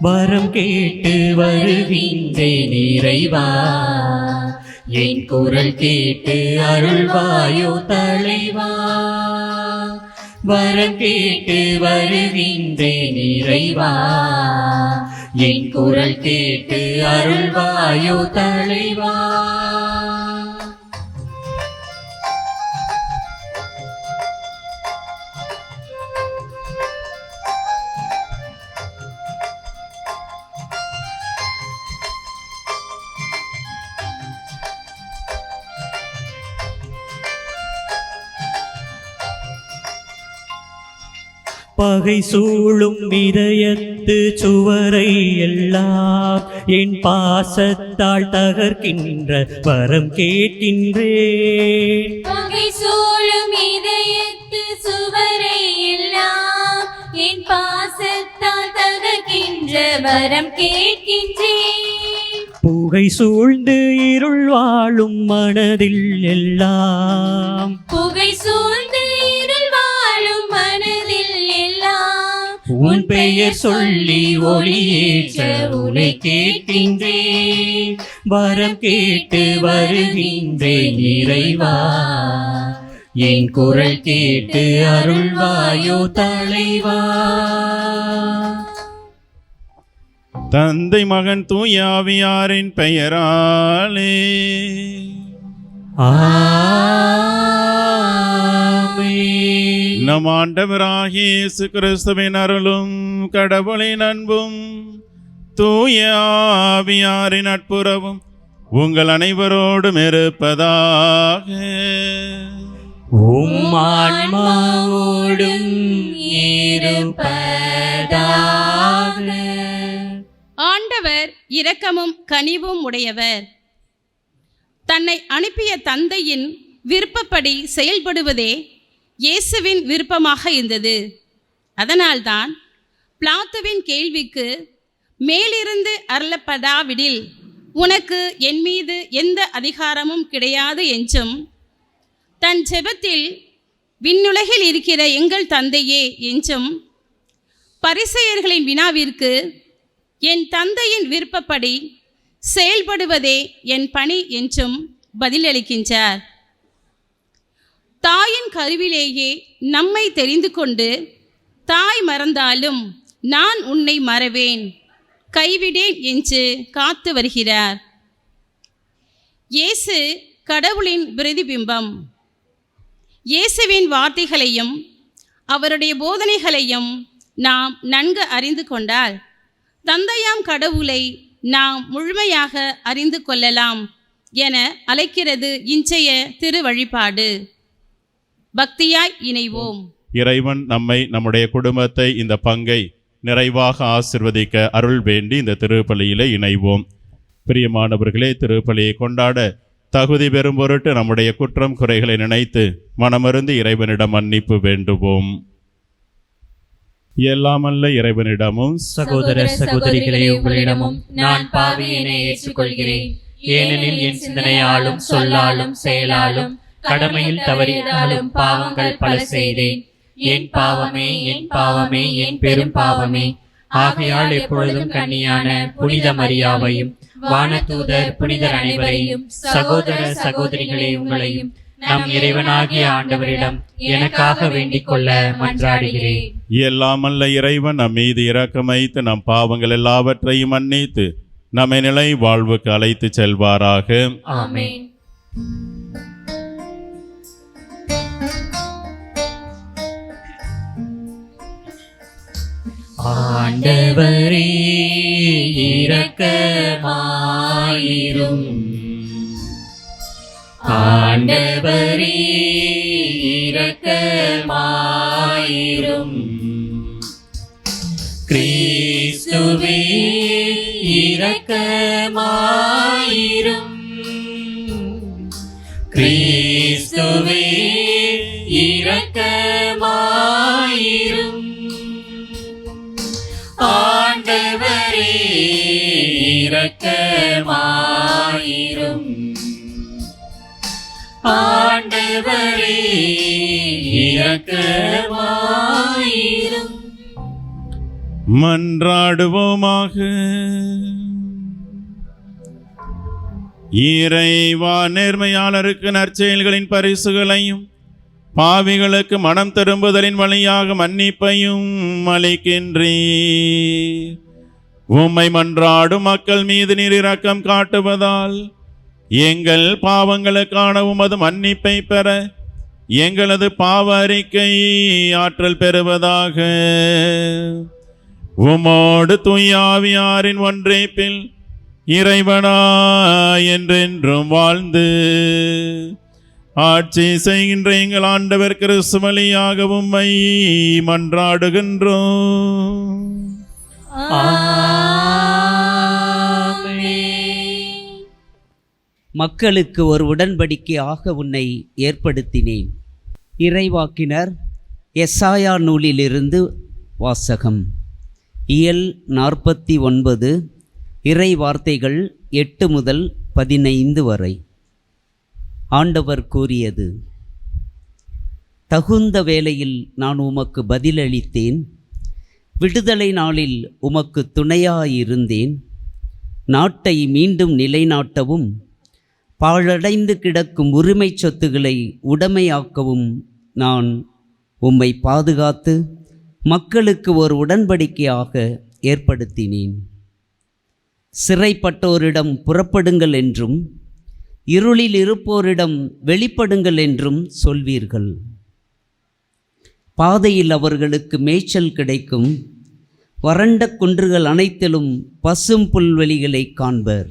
வரம் கேட்டு வருகின்றேன் இறைவா, என் குரல் கேட்டு அருள்வாயோ தலைவா. வரம் கேட்டு வருகின்றேன் இறைவா, என் குரல் கேட்டு அருள்வாயோ தலைவா. பகை சூழும் இதயத்து சுவரை எல்லாம் என் பாசத்தால் தகர்க்கின்ற வரம் கேட்கின்றேன். பகை சூழும் இதயத்து சுவரை எல்லாம் என் பாசத்தால் தகர்க்கின்ற வரம் கேட்கின்றேன். புகை சூழ்ந்து இருள் வாழும் மனதில் எல்லாம், புகை சூழ்ந்து இருள் வாழும் மனதில் எல்லாம் உன் பெயர் சொல்லி ஒளியேற்ற உனை கேட்கின்றேன். வரம் கேட்டு வருகின்றேன் இறைவா, என் குரல் கேட்டு அருள்வாயோ தலைவா. தந்தை மகன் தூய ஆவியாரின் பெயராலே ஆமென். நம் ஆண்டவராகிய இயேசு கிறிஸ்துவின் அருளும் கடவுளின் அன்பும் தூய ஆவியாரின் நட்புறவும் உங்கள் அனைவரோடும் இருப்பதாக. உம் ஆன்மாவோடும் இருப்பதாக. ஆண்டவர் இரக்கமும் கனிவும் உடையவர். தன்னை அனுப்பிய தந்தையின் விருப்பப்படி செயல்படுவதே இயேசுவின் விருப்பமாக இருந்தது. அதனால்தான் பிலாத்துவின் கேள்விக்கு மேலிருந்து அருளப்படாவிடில் உனக்கு என் மீது எந்த அதிகாரமும் கிடையாது என்றும், தன் ஜெபத்தில் விண்ணுலகில் இருக்கிற எங்கள் தந்தையே என்றும், பரிசேயர்களின் வினாவிற்கு என் தந்தையின் விருப்பப்படி செயல்படுவதே என் பணி என்றும் பதிலளிக்கின்றார். தாயின் கருவிலேயே நம்மை தெரிந்து கொண்டு, தாய் மறந்தாலும் நான் உன்னை மறவேன், கைவிடேன் என்று காத்து வருகிறார். இயேசு கடவுளின் பிரதிபிம்பம். இயேசுவின் வார்த்தைகளையும் அவருடைய போதனைகளையும் நாம் நன்கு அறிந்து கொண்டால் தந்தையாம் கடவுளை நாம் முழுமையாக அறிந்து கொள்ளலாம் என அழைக்கிறது இன்றைய திரு வழிபாடு. பக்தியாய் இணைவோம். இறைவன் நம்மை, நம்முடைய குடும்பத்தை, இந்த பங்கை நிறைவாக ஆசிர்வதிக்க அருள் வேண்டி இந்த திருப்பலியிலே இணைவோம். பிரியமானவர்களே, திருப்பலியை கொண்டாட தகுதி பெறும் பொருட்டு நம்முடைய குற்றம் குறைகளை நினைத்து மனமருந்து இறைவனிடம் மன்னிப்பு வேண்டுவோம். எல்லாமல்ல இறைவனிடமும் சகோதர சகோதரிகளே, உங்களிடமும் நான் பாவியினை ஏற்றுக்கொள்கிறேன். ஏனெனில் என் சிந்தனையாலும் சொல்லாலும் செயலாலும் கடமையில் தவறினாலும் பாவங்கள் பல செய்தேன். என் பாவமே, என் பாவமே, என் பெரும் பாவமே. ஆகையால் எப்பொழுதும் கன்னியான புனித மரியாவையும் வானதூதர் புனிதர் அனைவரையும், சகோதர சகோதரிகளே உங்களையும் நம் இறைவனாகிய ஆண்டவரிடம் எனக்காக வேண்டிக் கொள்ள மன்றாடுகிறேன். எல்லாமல்ல இறைவன் நம் மீது இரக்கம் வைத்து நம் பாவங்கள் எல்லாவற்றையும் மன்னித்து நம்மை நிலை வாழ்வுக்கு அழைத்து செல்வாராக. ஆமென். ஆண்டவரே இரக்கமாயிரும். ஆண்டவரே இரக்கமாயிரும். கிறிஸ்துவே இரக்கமாயிரும். கிறிஸ்துவே இரக்கமாயிரும். ஆண்டவரே இரக்கமாயிரும். ஆண்டவரே இரக்கமாயிரும். மன்றாடுவோமாக. இறைவா, நேர்மையாளருக்கு நற்செயல்களின் பரிசுகளையும் பாவிகளுக்கு மனம் திரும்புதலின் வழியாக மன்னிப்பையும் அளிக்கின்றீர். உம்மை மன்றாடும் மக்கள் மீது நீர் இரக்கம் காட்டுவதால் எங்கள் பாவங்களுக்கான உமது மன்னிப்பை பெற எங்களது பாவ அறிக்கை ஆற்றல் பெறுவதாக. உமோடு தூயாவியாரின் ஒன்றைப்பில் இறைவனா என்றென்றும் வாழ்ந்து ஆட்சி செய்கின்ற எங்கள் ஆண்டவர் கிறிஸ்து வழியாக உம்மை மன்றாடுகின்றோம். மக்களுக்கு ஒரு உடன்படிக்கையாக உன்னை ஏற்படுத்தினேன். இறைவாக்கினர் எசாயா நூலிலிருந்து வாசகம். இயல் 49, இறை வார்த்தைகள் 8 முதல் 15 வரை. ஆண்டவர் கூறியது: தகுந்த வேளையில் நான் உமக்கு பதிலளித்தேன். விடுதலை நாளில் உமக்கு துணையாயிருந்தேன். நாட்டை மீண்டும் நிலைநாட்டவும் பாழடைந்து கிடக்கும் உரிமை சொத்துக்களை உடைமையாக்கவும் நான் உம்மை பாதுகாத்து மக்களுக்கு ஒரு உடன்படிக்கையாக ஏற்படுத்தினேன். சிறைப்பட்டோரிடம் புறப்படுங்கள் என்றும் இருளில் இருப்போரிடம் வெளிப்படுங்கள் என்றும் சொல்வீர்கள். பாதையில் அவர்களுக்கு மேய்ச்சல் கிடைக்கும். வறண்ட குன்றுகள் அனைத்திலும் பசும் புல்வெளிகளை காண்பர்.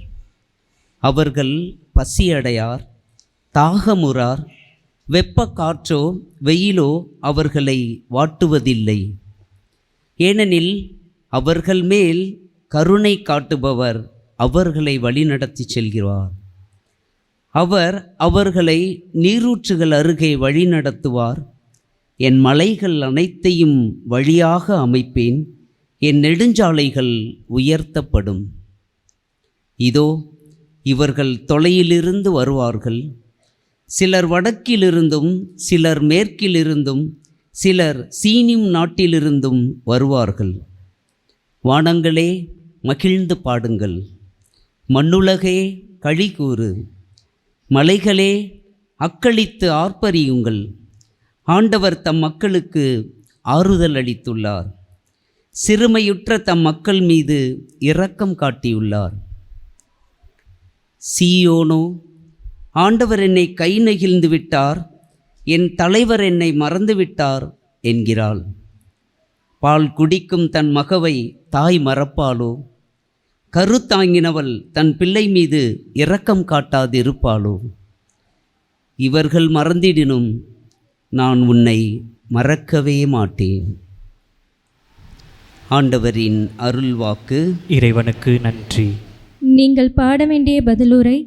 அவர்கள் பசியடையார், தாகமுறார். வெப்ப காற்றோ வெயிலோ அவர்களை வாட்டுவதில்லை. ஏனெனில் அவர்கள் மேல் கருணை காட்டுபவர் அவர்களை வழிநடத்தி செல்கிறார். அவர் அவர்களை நீரூற்றுகள் அருகே வழிநடத்துவார். என் மலைகள் அனைத்தையும் வழியாக அமைப்பேன். என் நெடுஞ்சாலைகள் உயர்த்தப்படும். இதோ இவர்கள் தொலையிலிருந்து வருவார்கள். சிலர் வடக்கிலிருந்தும் சிலர் மேற்கிலிருந்தும் சிலர் சீனிம் நாட்டிலிருந்தும் வருவார்கள். வானங்களே, மகிழ்ந்து பாடுங்கள். மண்ணுலகே, களிகூறு. மலைகளே, அக்களித்து ஆர்ப்பரியுங்கள். ஆண்டவர் தம் மக்களுக்கு ஆறுதல் அளித்துள்ளார். சிறுமையுற்ற தம் மக்கள் மீது இரக்கம் காட்டியுள்ளார். சீயோனோ, ஆண்டவர் என்னை கை நெகிழ்ந்து விட்டார், என் தலைவர் என்னை மறந்துவிட்டார் என்கிறாள். பால் குடிக்கும் தன் மகவை தாய் மறப்பாளோ? கருத்தாங்கினவள் தன் பிள்ளை மீது இரக்கம் காட்டாதிருப்பாளோ? இவர்கள் மறந்திடினும் நான் உன்னை மறக்கவே மாட்டேன். ஆண்டவரின் அருள்வாக்கு. இறைவனுக்கு நன்றி. நீங்கள் பாட வேண்டிய பதிலுரை: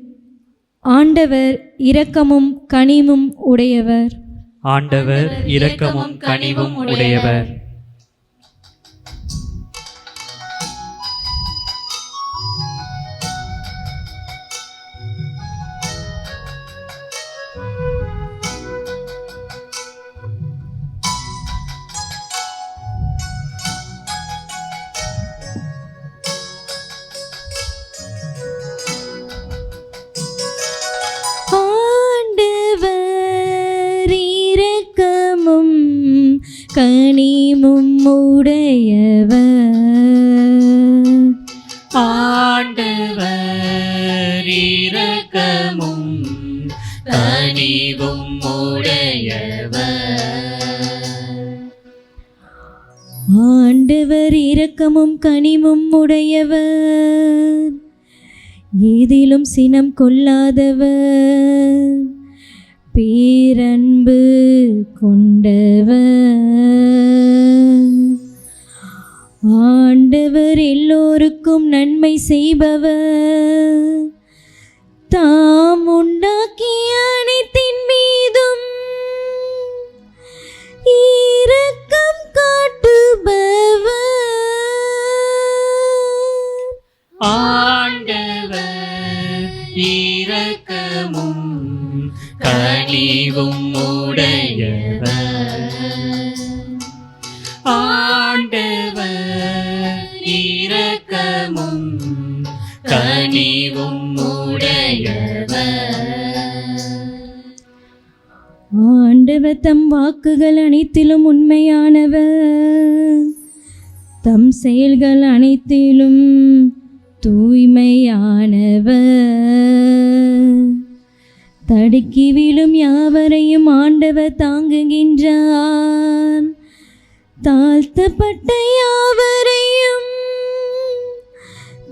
ஆண்டவர் இரக்கமும் கனிவும் உடையவர். ஆண்டவர் இரக்கமும் கனிவும் உடையவர். கனிவும் உடையவர். ஆண்டவர் இரக்கமும் கனிவும் உடையவர். ஆண்டவர் இரக்கமும் கனிவும் உடையவர். ஏதிலும் சினம் கொள்ளாதவர், பேரன்பு கொண்டவர். ஆண்டவர் எல்லோருக்கும் நன்மை செய்பவர். தாம் உண்டாக்கிய அனைத்தின் மீதும் இரக்கம் காட்டுபவர். ஆண்டவர் இரக்கமும் கனிவும் உடையவர். ஆண்டவர் கனிவும் உடையவர். ஆண்டவர் தம் வாக்குகள் அனைத்திலும் உண்மையானவர், தம் செயல்கள் அனைத்திலும் தூய்மையானவர். தடுக்கி விழும் யாவரையும் ஆண்டவர் தாங்குகின்றார், தாழ்த்தப்பட்ட யாவரையும்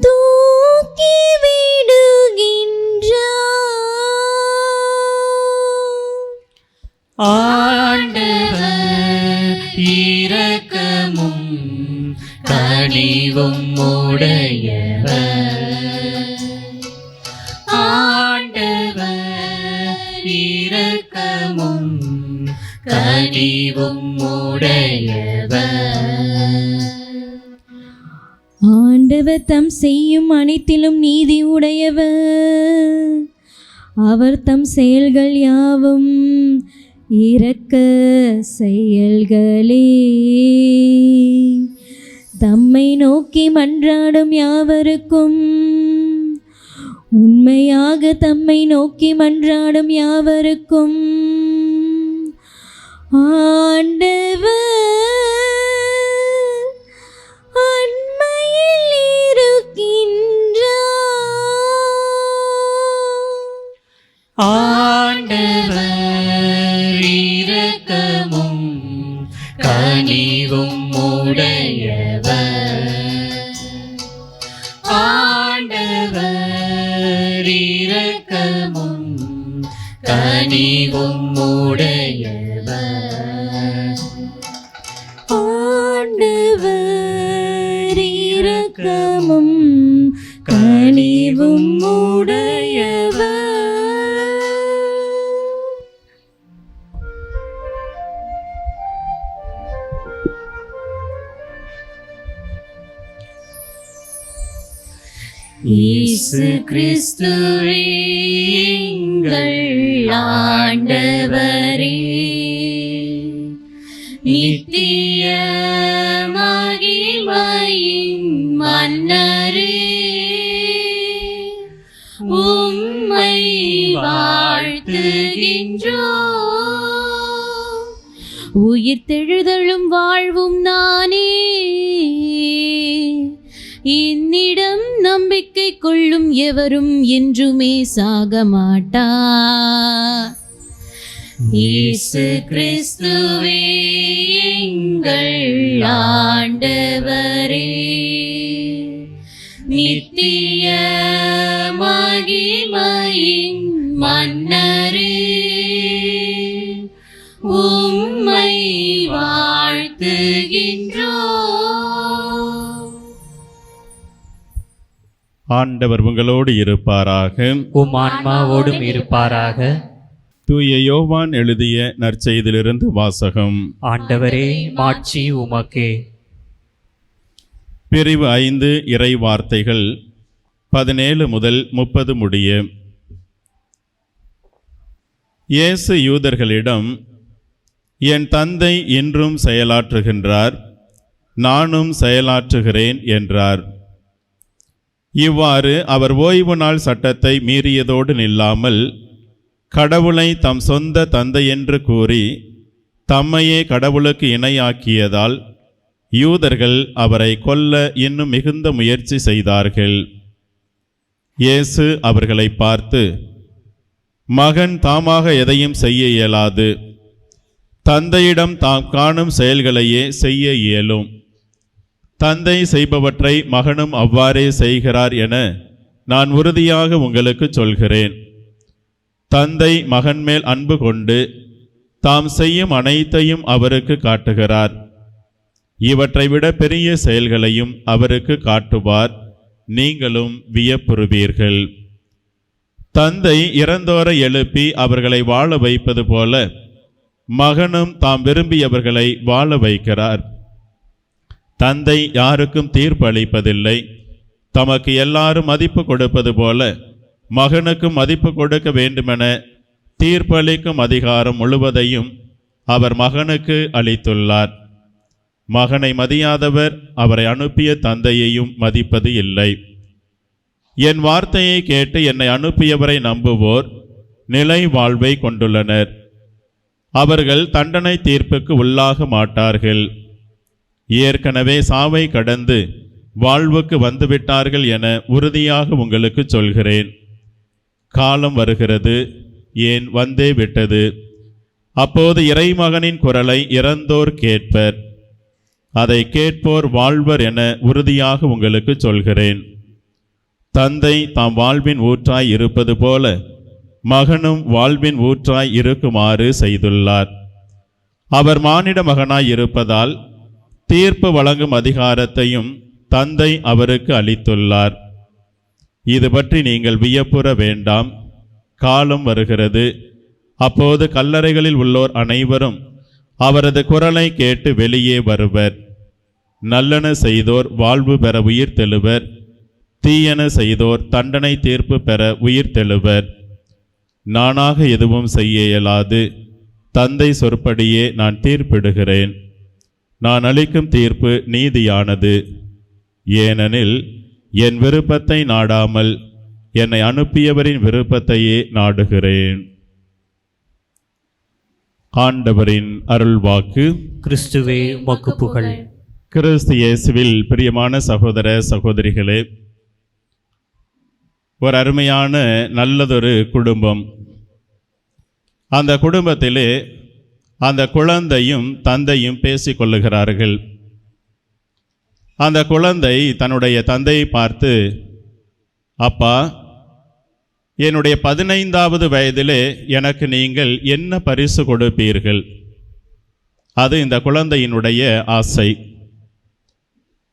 தூக்கி விடுகின்றார். ஆண்டவர் இரக்கமும் கனிவும் உடையவர். ஆண்டவர் இரக்கமும் கனிவும் உடையவர். ஆண்டவர் தம் செய்யும் அனைத்திலும் நீதி உடையவர், அவர் தம் செயல்கள் யாவும் இரக்க செயல்களே. தம்மை நோக்கி மன்றாடும் யாவருக்கும், உண்மையாக தம்மை நோக்கி மன்றாடும் யாவருக்கும் ஆண்டவர் அண்மையில் இருக்கின்றார். ஆண்டவர் இரக்கமும் கனிவும் உடையவர். ஆண்டவர் இரக்கமும் கனிவும் உடையவர். ஆண்டவர் இரக்கமும் கனிவும் உடையவர். இயேசு கிறிஸ்துவே எங்கள் ஆண்டவரே, நித்திய மகிமையின் மன்னரே, உம்மை வாழ்த்துகின்றோம். உயிர்த்தெழுதலும் வாழ்வும் நானே, என்னிடம் நம்பிக்கை கொள்ளும் எவரும் என்றுமே சாக மாட்டார். இயேசு கிறிஸ்துவே எங்கள் ஆண்டவரே, நித்திய மகிமையின் மன்னரே, உம்மை வாழ்த்துகின்றோம். ஆண்டவர் உங்களோடு இருப்பாராக. உம் ஆன்மாவோடும் இருப்பாராக. தூய யோவான் எழுதிய நற்செய்தியிலிருந்து வாசகம். ஆண்டவரே, மாட்சி உமக்கே. பிரிவு 5 இறை வார்த்தைகள் 17 முதல் 30 முடிய. இயேசு யூதர்களிடம், என் தந்தை இன்றும் செயலாற்றுகின்றார், நானும் செயலாற்றுகிறேன் என்றார். இவ்வாறு அவர் ஓய்வு நாள் சட்டத்தை மீறியதோடு நில்லாமல், கடவுளை தம் சொந்த தந்தை என்று கூறி தம்மையே கடவுளுக்கு இணையாக்கியதால் யூதர்கள் அவரை கொல்ல இன்னும் மிகுந்த முயற்சி செய்தார்கள். இயேசு அவர்களை பார்த்து, மகன் தாமாக எதையும் செய்ய இயலாது, தந்தையிடம் தாம் காணும் செயல்களையே செய்ய இயலும். தந்தை செய்பவற்றை மகனும் அவ்வாறே செய்கிறார் என நான் உறுதியாக உங்களுக்கு சொல்கிறேன். தந்தை மகன் மேல் அன்பு கொண்டு தாம் செய்யும் அனைத்தையும் அவருக்கு காட்டுகிறார். இவற்றை விட பெரிய செயல்களையும் அவருக்கு காட்டுவார், நீங்களும் வியப்புறுவீர்கள். தந்தை இறந்தோரை எழுப்பி அவர்களை வாழ வைப்பது போல மகனும் தாம் விரும்பியவர்களை வாழ வைக்கிறார். தந்தை யாருக்கும் தீர்ப்பு அளிப்பதில்லை, தமக்கு எல்லாரும் மதிப்பு கொடுப்பது போல மகனுக்கும் மதிப்பு கொடுக்க வேண்டுமென தீர்ப்பளிக்கும் அதிகாரம் முழுவதையும் அவர் மகனுக்கு அளித்துள்ளார். மகனை மதியாதவர் அவரை அனுப்பிய தந்தையையும் மதிப்பது இல்லை. என் வார்த்தையை கேட்டு என்னை அனுப்பியவரை நம்புவோர் நிலை வாழ்வை கொண்டுள்ளனர். அவர்கள் தண்டனை தீர்ப்புக்கு உள்ளாக மாட்டார்கள். ஏற்கனவே சாவை கடந்து வாழ்வுக்கு வந்துவிட்டார்கள் என உறுதியாக உங்களுக்கு சொல்கிறேன். காலம் வருகிறது, ஏன் வந்தே விட்டது. அப்போது இறைமகனின் குரலை இறந்தோர் கேட்பர். அதை கேட்போர் வாழ்வர் என உறுதியாக உங்களுக்கு சொல்கிறேன். தந்தை தாம் வாழ்வின் ஊற்றாய் இருப்பது போல மகனும் வாழ்வின் ஊற்றாய் இருக்குமாறு செய்துள்ளார். அவர் மானிட மகனாய் இருப்பதால் தீர்ப்பு வழங்கும் அதிகாரத்தையும் தந்தை அவருக்கு அளித்துள்ளார். இது பற்றி நீங்கள் வியப்புற வேண்டாம். காலம் வருகிறது, அப்போது கல்லறைகளில் உள்ளோர் அனைவரும் அவரது குரலை கேட்டு வெளியே வருவர். நல்லன செய்தோர் வாழ்வு பெற உயிர் தெழுவர், தீயன செய்தோர் தண்டனை தீர்ப்பு பெற உயிர் தெழுவர். நானாக எதுவும் செய்ய இயலாது, தந்தை சொற்படியே நான் தீர்ப்பிடுகிறேன். நான் அளிக்கும் தீர்ப்பு நீதியானது, ஏனெனில் என் விருப்பத்தை நாடாமல் என்னை அனுப்பியவரின் விருப்பத்தையே நாடுகிறேன். ஆண்டவரின் அருள்வாக்கு. கிறிஸ்துவே உமக்கு புகழ். கிறிஸ்து இயேசுவில் பிரியமான சகோதர சகோதரிகளே, ஒரு அருமையான நல்லதொரு குடும்பம். அந்த குடும்பத்திலே அந்த குழந்தையும் தந்தையும் பேசிக்கொள்ளுகிறார்கள். அந்த குழந்தை தன்னுடைய தந்தையை பார்த்து, அப்பா, என்னுடைய 15வது வயதிலே எனக்கு நீங்கள் என்ன பரிசு கொடுப்பீர்கள்? அது இந்த குழந்தையினுடைய ஆசை.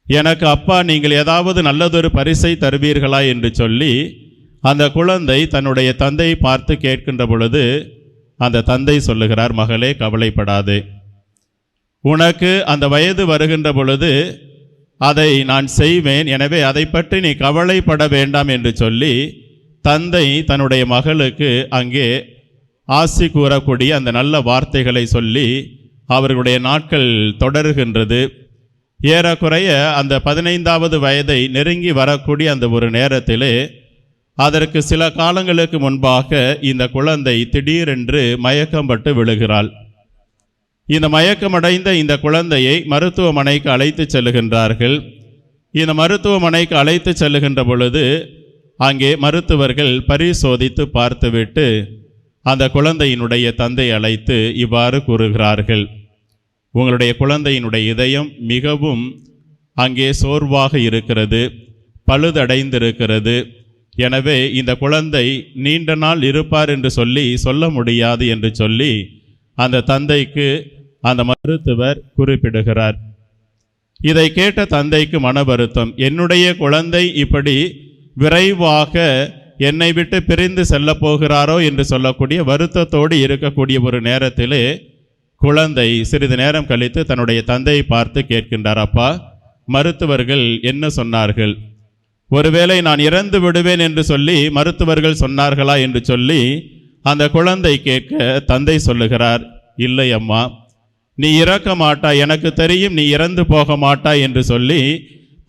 எனக்கு அப்பா நீங்கள் ஏதாவது நல்லதொரு பரிசை தருவீர்களா என்று சொல்லி அந்த குழந்தை தன்னுடைய தந்தையை பார்த்து கேட்கின்ற பொழுது அந்த தந்தை சொல்லுகிறார், மகளே கவலைப்படாதே, உனக்கு அந்த வயது வருகின்ற பொழுது அதை நான் செய்வேன், எனவே அதை பற்றி நீ கவலைப்பட வேண்டாம் என்று சொல்லி தந்தை தன்னுடைய மகளுக்கு அங்கே ஆசி கூறக்கூடிய அந்த நல்ல வார்த்தைகளை சொல்லி அவர்களுடைய நாட்கள் தொடருகின்றது. ஏறக்குறைய அந்த 15வது வயதை நெருங்கி வரக்கூடிய அந்த ஒரு நேரத்திலே அதற்கு சில காலங்களுக்கு முன்பாக இந்த குழந்தை திடீரென்று மயக்கம்பட்டு விழுகிறாள். இந்த மயக்கமடைந்த இந்த குழந்தையை மருத்துவமனைக்கு அழைத்து செல்லுகின்றார்கள். இந்த மருத்துவமனைக்கு அழைத்து செல்லுகின்ற பொழுது அங்கே மருத்துவர்கள் பரிசோதித்து பார்த்துவிட்டு அந்த குழந்தையினுடைய தந்தை அழைத்து இவ்வாறு கூறுகிறார்கள், உங்களுடைய குழந்தையினுடைய இதயம் மிகவும் அங்கே சோர்வாக இருக்கிறது, பழுதடைந்திருக்கிறது. எனவே இந்த குழந்தை நீண்ட நாள் இருப்பார் என்று சொல்ல முடியாது என்று சொல்லி அந்த தந்தைக்கு அந்த மருத்துவர் குறிப்பிடுகிறார். இதை கேட்ட தந்தைக்கு மன வருத்தம். என்னுடைய குழந்தை இப்படி விரைவாக என்னை விட்டு பிரிந்து செல்ல போகிறாரோ என்று சொல்லக்கூடிய வருத்தத்தோடு இருக்கக்கூடிய ஒரு நேரத்திலே குழந்தை சிறிது நேரம் கழித்து தன்னுடைய தந்தையை பார்த்து கேட்கின்றார், அப்பா, மருத்துவர்கள் என்ன சொன்னார்கள்? ஒருவேளை நான் இறந்து விடுவேன் என்று சொல்லி மருத்துவர்கள் சொன்னார்களா என்று சொல்லி அந்த குழந்தை கேட்க தந்தை சொல்லுகிறார், இல்லை அம்மா, நீ இறக்க மாட்டாய், எனக்கு தெரியும் நீ இறந்து போக மாட்டாய் என்று சொல்லி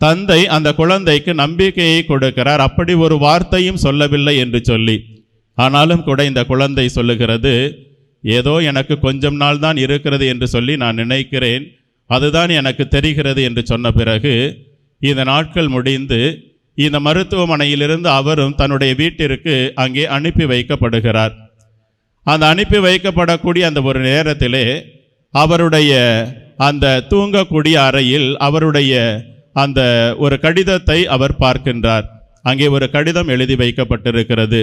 தந்தை அந்த குழந்தைக்கு நம்பிக்கையை கொடுக்கிறார். அப்படி ஒரு வார்த்தையும் சொல்லவில்லை என்று சொல்லி. ஆனாலும் கூட இந்த குழந்தை சொல்லுகிறது, ஏதோ எனக்கு கொஞ்சம் நாள் தான் இருக்கிறது என்று சொல்லி நான் நினைக்கிறேன், அதுதான் எனக்கு தெரிகிறது என்று சொன்ன பிறகு இந்த நாட்கள் முடிந்து இந்த மருத்துவமனையிலிருந்து அவரும் தன்னுடைய வீட்டிற்கு அங்கே அனுப்பி வைக்கப்படுகிறார். அந்த அனுப்பி வைக்கப்படக்கூடிய அந்த ஒரு நேரத்திலே அவருடைய அந்த தூங்கக்கூடிய அறையில் அவருடைய அந்த ஒரு கடிதத்தை அவர் பார்க்கின்றார். அங்கே ஒரு கடிதம் எழுதி வைக்கப்பட்டிருக்கிறது.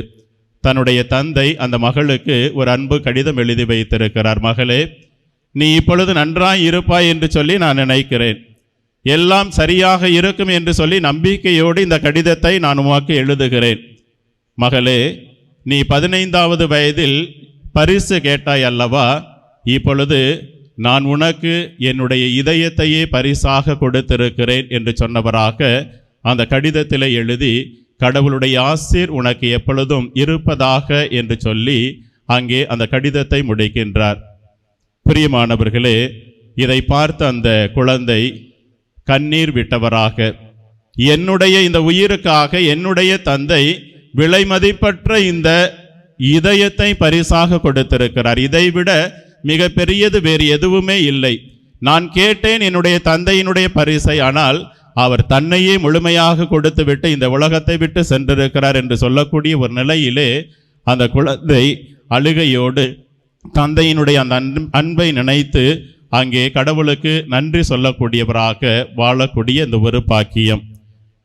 தன்னுடைய தந்தை அந்த மகளுக்கு ஒரு அன்பு கடிதம் எழுதி வைத்திருக்கிறார். மகளே, நீ இப்பொழுது நன்றாய் இருப்பாய் என்று சொல்லி நான் நினைக்கிறேன், எல்லாம் சரியாக இருக்கும் என்று சொல்லி நம்பிக்கையோடு இந்த கடிதத்தை நான் உனக்கு எழுதுகிறேன். மகளே, நீ 15வது வயதில் பரிசு கேட்டாய் அல்லவா? இப்பொழுது நான் உனக்கு என்னுடைய இதயத்தையே பரிசாக கொடுத்திருக்கிறேன் என்று சொன்னவராக அந்த கடிதத்தில் எழுதி, கடவுளுடைய ஆசீர் உனக்கு எப்பொழுதும் இருப்பதாக என்று சொல்லி அங்கே அந்த கடிதத்தை முடிக்கின்றார். பிரியமானவர்களே, இதை பார்த்த அந்த குழந்தை கண்ணீர் விட்டவராக, என்னுடைய இந்த உயிருக்காக என்னுடைய தந்தை விலைமதிப்பற்ற இந்த இதயத்தை பரிசாக கொடுத்திருக்கிறார். இதைவிட மிக பெரியது வேறு எதுவுமே இல்லை. நான் கேட்டேன் என்னுடைய தந்தையினுடைய பரிசை, ஆனால் அவர் தன்னையே முழுமையாக கொடுத்துவிட்டு இந்த உலகத்தை விட்டு சென்றிருக்கிறார் என்று சொல்லக்கூடிய ஒரு நிலையிலே அந்த குழந்தை அழுகையோடு தந்தையினுடைய அந்த அன்பை நினைத்து அங்கே கடவுளுக்கு நன்றி சொல்லக்கூடியவராக வாழக்கூடிய இந்த ஒரு பாக்கியம்.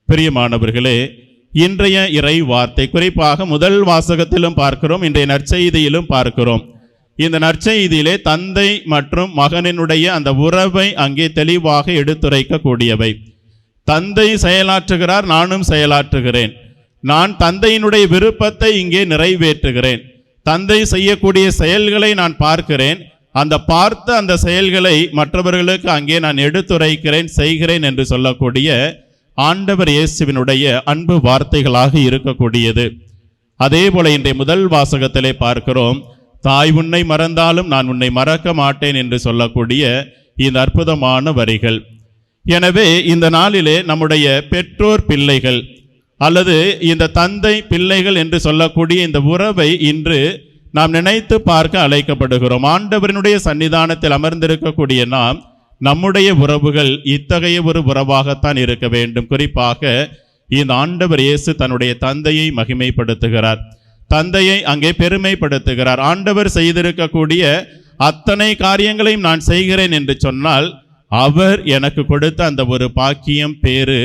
பிரியமானவர்களே, இன்றைய இறை வார்த்தை குறிப்பாக முதல் வாசகத்திலும் பார்க்கிறோம், இன்றைய நற்செய்தியிலும் பார்க்கிறோம். இந்த நற்செய்தியிலே தந்தை மற்றும் மகனினுடைய அந்த உறவை அங்கே தெளிவாக எடுத்துரைக்கக்கூடியவை. தந்தை செயலாற்றுகிறார், நானும் செயலாற்றுகிறேன். நான் தந்தையினுடைய விருப்பத்தை இங்கே நிறைவேற்றுகிறேன். தந்தை செய்யக்கூடிய செயல்களை நான் பார்க்கிறேன். அந்த பார்த்த அந்த செயல்களை மற்றவர்களுக்கு அங்கே நான் எடுத்துரைக்கிறேன், செய்கிறேன் என்று சொல்லக்கூடிய ஆண்டவர் இயேசுவினுடைய அன்பு வார்த்தைகளாக இருக்கக்கூடியது. அதே போல இன்றைய முதல் வாசகத்திலே பார்க்கிறோம், தாய் உன்னை மறந்தாலும் நான் உன்னை மறக்க மாட்டேன் என்று சொல்லக்கூடிய இந்த அற்புதமான வரிகள். எனவே இந்த நாளிலே நம்முடைய பெற்றோர் பிள்ளைகள் அல்லது இந்த தந்தை பிள்ளைகள் என்று சொல்லக்கூடிய இந்த உறவை இன்று நாம் நினைத்து பார்க்க அழைக்கப்படுகிறோம். ஆண்டவரினுடைய சன்னிதானத்தில் அமர்ந்திருக்கக்கூடிய நாம் நம்முடைய உறவுகள் இத்தகைய ஒரு உறவாகத்தான் இருக்க வேண்டும். குறிப்பாக இந்த ஆண்டவர் இயேசு தன்னுடைய தந்தையை மகிமைப்படுத்துகிறார், தந்தையை அங்கே பெருமைப்படுத்துகிறார். ஆண்டவர் செய்திருக்கக்கூடிய அத்தனை காரியங்களையும் நான் செய்கிறேன் என்று சொன்னால் அவர் எனக்கு கொடுத்த அந்த ஒரு பாக்கியம் பேறு.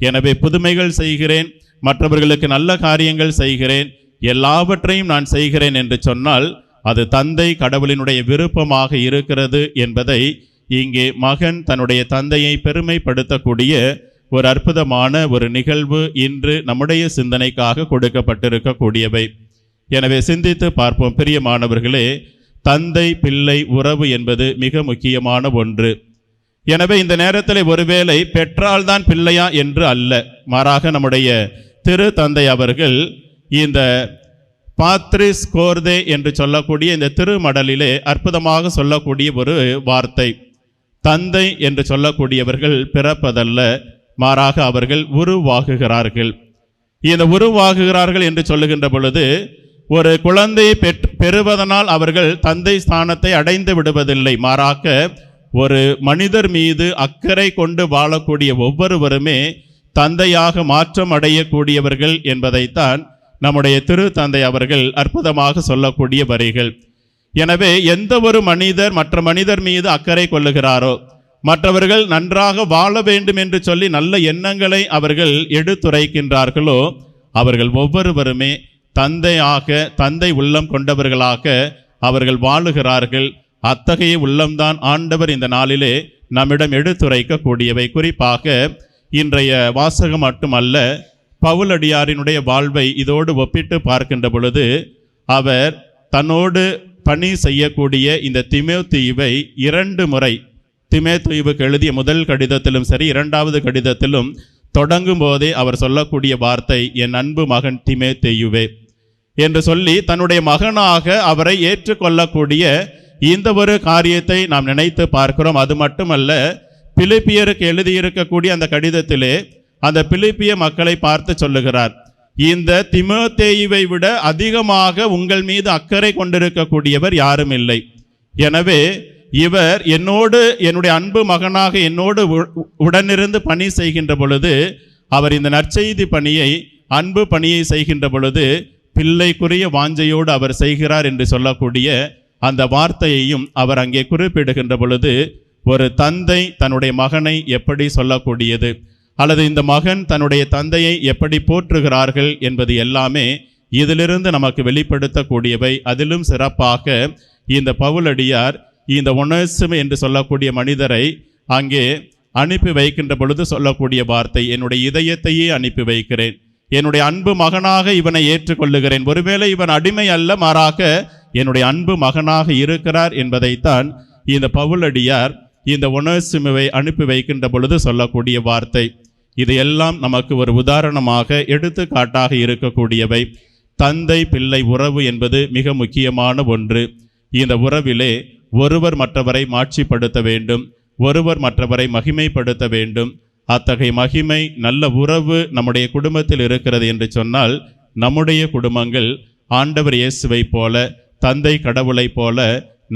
எனவே புதுமைகள் செய்கிறேன், மற்றவர்களுக்கு நல்ல காரியங்கள் செய்கிறேன், எல்லாவற்றையும் நான் செய்கிறேன் என்று சொன்னால் அது தந்தை கடவுளினுடைய விருப்பமாக இருக்கிறது என்பதை இங்கே மகன் தன்னுடைய தந்தையை பெருமைப்படுத்தக்கூடிய ஒரு அற்புதமான ஒரு நிகழ்வு இன்று நம்முடைய சிந்தனைக்காக கொடுக்கப்பட்டிருக்கக்கூடியவை. எனவே சிந்தித்து பார்ப்போம். பிரியமானவர்களே, தந்தை பிள்ளை உறவு என்பது மிக முக்கியமான ஒன்று. எனவே இந்த நேரத்தில் ஒருவேளை பெற்றால்தான் பிள்ளையா என்று அல்ல, மாறாக நம்முடைய திரு தந்தை அவர்கள் இந்த பாத்ரிஸ் கோர்தே என்று சொல்லக்கூடிய இந்த திருமடலிலே அற்புதமாக சொல்லக்கூடிய ஒரு வார்த்தை, தந்தை என்று சொல்லக்கூடியவர்கள் பிறப்பதல்ல, மாறாக அவர்கள் உருவாகுகிறார்கள். இந்த உருவாகுகிறார்கள் என்று சொல்லுகின்ற பொழுது ஒரு குழந்தையை பெறுவதனால் அவர்கள் தந்தை ஸ்தானத்தை அடைந்து விடுவதில்லை. மாறாக ஒரு மனிதர் மீது அக்கறை கொண்டு வாழக்கூடிய ஒவ்வொருவருமே தந்தையாக மாற்றம் அடையக்கூடியவர்கள் என்பதைத்தான் நம்முடைய திரு தந்தை அவர்கள் அற்புதமாக சொல்லக்கூடிய வரிகள். எனவே எந்த ஒரு மனிதர் மற்ற மனிதர் மீது அக்கறை கொள்ளுகிறாரோ, மற்றவர்கள் நன்றாக வாழ வேண்டும் என்று சொல்லி நல்ல எண்ணங்களை அவர்கள் எடுத்துரைக்கின்றார்களோ, அவர்கள் ஒவ்வொருவருமே தந்தையாக தந்தை உள்ளம் கொண்டவர்களாக அவர்கள் வாழுகிறார்கள். அத்தகைய உள்ளம்தான் ஆண்டவர் இந்த நாளிலே நம்மிடம் எடுத்துரைக்கக்கூடியவை. குறிப்பாக இன்றைய வாசகம் மட்டுமல்ல, பவுலடியாரினுடைய வாழ்வை இதோடு ஒப்பிட்டு பார்க்கின்ற பொழுது அவர் தன்னோடு பணி செய்யக்கூடிய இந்த தீமோத்தேயுவை 2 முறை தீமோத்தேயுவுக்கு எழுதிய முதல் கடிதத்திலும் சரி, 2வது கடிதத்திலும் தொடங்கும் போதே அவர் சொல்லக்கூடிய வார்த்தை, என் அன்பு மகன் தீமோத்தேயுவே என்று சொல்லி தன்னுடைய மகனாக அவரை ஏற்றுக்கொள்ளக்கூடிய இந்த ஒரு காரியத்தை நாம் நினைத்து பார்க்கிறோம். அது மட்டுமல்ல, பிலிப்பியருக்கு எழுதியிருக்கக்கூடிய அந்த கடிதத்திலே அந்த பிலிப்பிய மக்களை பார்த்து சொல்லுகிறார், இந்த தீமோத்தேயுவை விட அதிகமாக உங்கள் மீது அக்கறை கொண்டிருக்கக்கூடியவர் யாரும் இல்லை. எனவே இவர் என்னுடைய அன்பு மகனாக என்னோடு உடனிருந்து பணி செய்கின்ற பொழுது, அவர் இந்த நற்செய்தி பணியை அன்பு பணியை செய்கின்ற பொழுது பிள்ளைக்குரிய வாஞ்சையோடு அவர் செய்கிறார் என்று சொல்லக்கூடிய அந்த வார்த்தையையும் அவர் அங்கே குறிப்பிடுகின்ற பொழுது, ஒரு தந்தை தன்னுடைய மகனை எப்படி சொல்லக்கூடியது அல்லது இந்த மகன் தன்னுடைய தந்தையை எப்படி போற்றுகிறார்கள் என்பது எல்லாமே இதிலிருந்து நமக்கு வெளிப்படுத்தக்கூடியவை. அதிலும் சிறப்பாக இந்த பவுலடியார் இந்த ஒனேசிமு என்று சொல்லக்கூடிய மனிதரை அங்கே அனுப்பி வைக்கின்ற பொழுது சொல்லக்கூடிய வார்த்தை, என்னுடைய இதயத்தையே அனுப்பி வைக்கிறேன், என்னுடைய அன்பு மகனாக இவனை ஏற்றுக்கொள்ளுகிறேன். ஒருவேளை இவன் அடிமை அல்ல, மாறாக என்னுடைய அன்பு மகனாக இருக்கிறார் என்பதைத்தான் இந்த பவுலடியார் இந்த ஒனேசிமுவை அனுப்பி வைக்கின்ற பொழுது சொல்லக்கூடிய வார்த்தை. இது எல்லாம் நமக்கு ஒரு உதாரணமாக எடுத்துக்காட்டாக இருக்கக்கூடியவை. தந்தை பிள்ளை உறவு என்பது மிக முக்கியமான ஒன்று. இந்த உறவிலே ஒருவர் மற்றவரை மாட்சிப்படுத்த வேண்டும், ஒருவர் மற்றவரை மகிமைப்படுத்த வேண்டும். அத்தகைய மகிமை நல்ல உறவு நம்முடைய குடும்பத்தில் இருக்கிறது என்று சொன்னால், நம்முடைய குடும்பங்கள் ஆண்டவர் இயேசுவை போல, தந்தை கடவுளை போல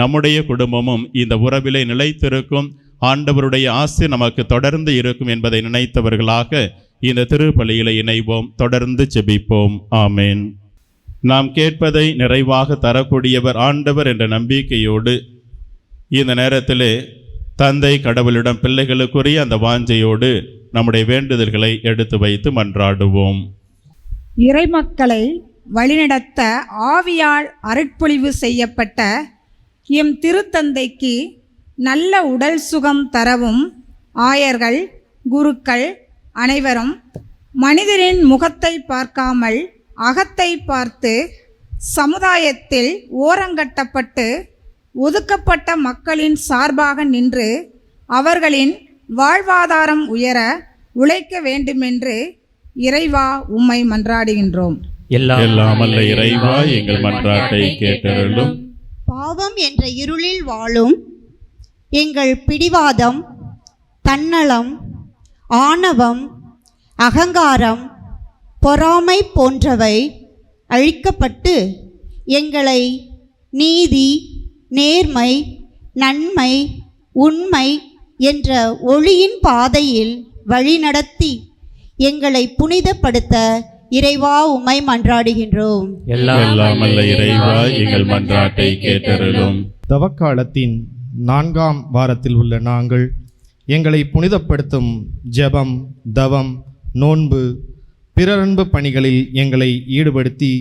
நம்முடைய குடும்பமும் இந்த உறவிலே நிலைத்திருக்கும், ஆண்டவருடைய ஆசை நமக்கு தொடர்ந்து இருக்கும் என்பதை நினைத்தவர்களாக இந்த திருப்பலியிலே இணைவோம். தொடர்ந்து ஜெபிப்போம். ஆமேன். நாம் கேட்பதை நிறைவாக தரக்கூடியவர் ஆண்டவர் என்ற நம்பிக்கையோடு இந்த நேரத்திலே தந்தை கடவுளிடம் பிள்ளைகளுக்குரிய அந்த வாஞ்சையோடு நம்முடைய வேண்டுதல்களை எடுத்து வைத்து மன்றாடுவோம். இறைமக்களை வழிநடத்த ஆவியால் அருட்பொழிவு செய்யப்பட்ட எம் திருத்தந்தைக்கு நல்ல உடல் சுகம் தரவும், ஆயர்கள் குருக்கள் அனைவரும் மனிதரின் முகத்தை பார்க்காமல் அகத்தை பார்த்து சமுதாயத்தில் ஓரங்கட்டப்பட்டு ஒதுக்கப்பட்ட மக்களின் சார்பாக நின்று அவர்களின் வாழ்வாதாரம் உயர உழைக்க வேண்டுமென்று இறைவா உம்மை மன்றாடுகின்றோம். எல்லாம் வல்ல இறைவா, எங்கள் மன்றாட்டை கேட்டருளும். பாவம் என்ற இருளில் வாழும் எங்கள் பிடிவாதம், தன்னலம், ஆணவம், அகங்காரம், பொறாமை போன்றவை அழிக்கப்பட்டு எங்களை நீதி, நேர்மை, நன்மை, உண்மை என்ற ஒளியின் பாதையில் வழிநடத்தி எங்களை புனிதப்படுத்த இறைவா உம்மை மன்றாடுகின்றோம். எல்லாம் வல்ல இறைவா, எங்கள் மன்றாட்டை கேட்டருளும். தவக்காலத்தின் 4ஆம் வாரத்தில் உள்ள நாங்கள் எங்களை புனிதப்படுத்தும் ஜெபம், தவம், நோன்பு, பிறரன்பு பணிகளில் எங்களை ஈடுபடுத்தி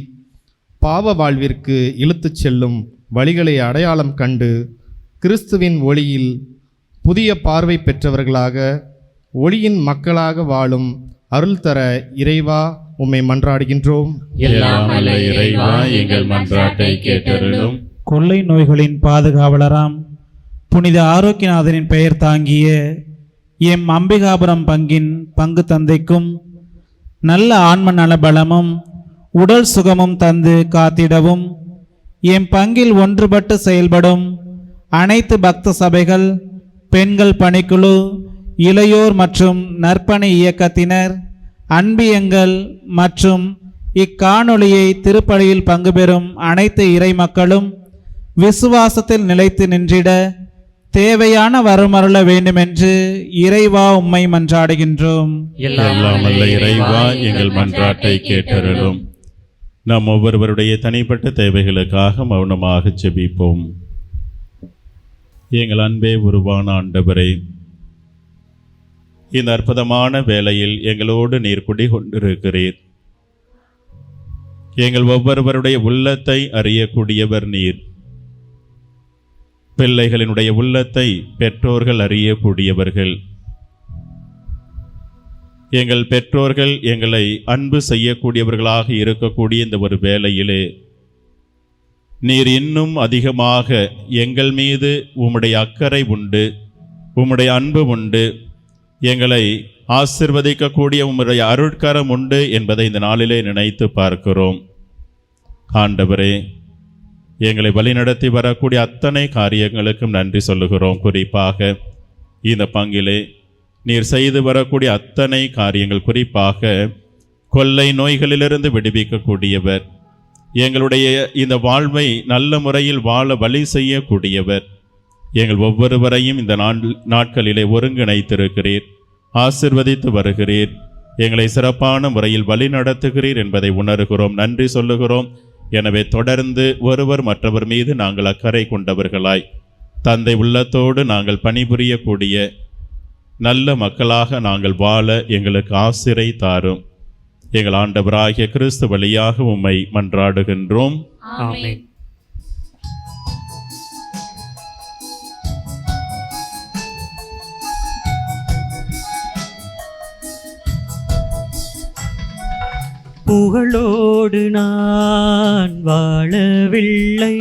பாவ வாழ்விற்கு இழுத்துச் செல்லும் வழிகளை அடையாளம் கண்டு கிறிஸ்துவின் ஒளியில் புதிய பார்வை பெற்றவர்களாக ஒளியின் மக்களாக வாழும் அருள் தர இறைவா உம்மை மன்றாடுகின்றோம். எல்லாம் வல்ல இறைவா, எங்கள் மன்றாட்டை கேட்டருளும். கொள்ளை நோய்களின் பாதுகாவலராம் புனித ஆரோக்கியநாதனின் பெயர் தாங்கிய எம் அம்பிகாபுரம் பங்கின் பங்கு தந்தைக்கும் நல்ல ஆன்ம நலபலமும் உடல் சுகமும் தந்து காத்திடவும், எம் பங்கில் ஒன்றுபட்டு செயல்படும் அனைத்து பக்த சபைகள், பெண்கள் பணிக்குழு, இளையோர் மற்றும் நற்பணி இயக்கத்தினர், அன்பியங்கள் மற்றும் இக்காணொளியை திருப்பலியில் பங்கு பெறும் அனைத்து இறை மக்களும் விசுவாசத்தில் நிலைத்து நின்றிட தேவையான வரமருள வேண்டுமென்று இறைவா உம்மை மன்றாடுகின்றோம். எல்லாம் வல்ல இறைவா, எங்கள் மன்றாட்டை கேட்டருளும். நாம் ஒவ்வொருவருடைய தனிப்பட்ட தேவைகளுக்காக மௌனமாக ஜெபிப்போம். எங்கள் அன்பே உருவான ஆண்டவரே, இந்த அற்புதமான வேளையில் எங்களோடு நீர் குடிகொண்டிருக்கிறீர். எங்கள் ஒவ்வொருவருடைய உள்ளத்தை அறியக்கூடியவர் நீர். பிள்ளைகளினுடைய உள்ளத்தை பெற்றோர்கள் அறியக்கூடியவர்கள். எங்கள் பெற்றோர்கள் எங்களை அன்பு செய்யக்கூடியவர்களாக இருக்கக்கூடிய இந்த ஒரு வேளையிலே நீர் இன்னும் அதிகமாக எங்கள் மீது உம்முடைய அக்கறை உண்டு, உம்முடைய அன்பு உண்டு, எங்களை ஆசிர்வதிக்கக்கூடிய உம்முடைய அருட்கரம் உண்டு என்பதை இந்த நாளிலே நினைத்து பார்க்கிறோம். ஆண்டவரே, எங்களை வழிநடத்தி வரக்கூடிய அத்தனை காரியங்களுக்கும் நன்றி சொல்லுகிறோம். குறிப்பாக இந்த பங்கிலே நீர் செய்து வரக்கூடிய அத்தனை காரியங்கள், குறிப்பாக கொள்ளை நோய்களிலிருந்து விடுவிக்கக்கூடியவர், எங்களுடைய இந்த வாழ்வை நல்ல முறையில் வாழ வழி செய்யக்கூடியவர், எங்கள் ஒவ்வொருவரையும் இந்த நாட்களிலே ஒருங்கிணைத்திருக்கிறீர், ஆசிர்வதித்து வருகிறீர், எங்களை சிறப்பான முறையில் வழி நடத்துகிறீர் என்பதை உணர்கிறோம், நன்றி சொல்லுகிறோம். எனவே தொடர்ந்து ஒருவர் மற்றவர் மீது நாங்கள் அக்கறை கொண்டவர்களாய் தந்தை உள்ளத்தோடு நாங்கள் பணிபுரியக்கூடிய நல்ல மக்களாக நாங்கள் வாழ எங்களுக்கு ஆசிரை தாரும். எங்கள் ஆண்டவராகிய கிறிஸ்து வழியாக உம்மை மன்றாடுகின்றோம். ஆமென். புகழோடு நான் வாழவில்லை,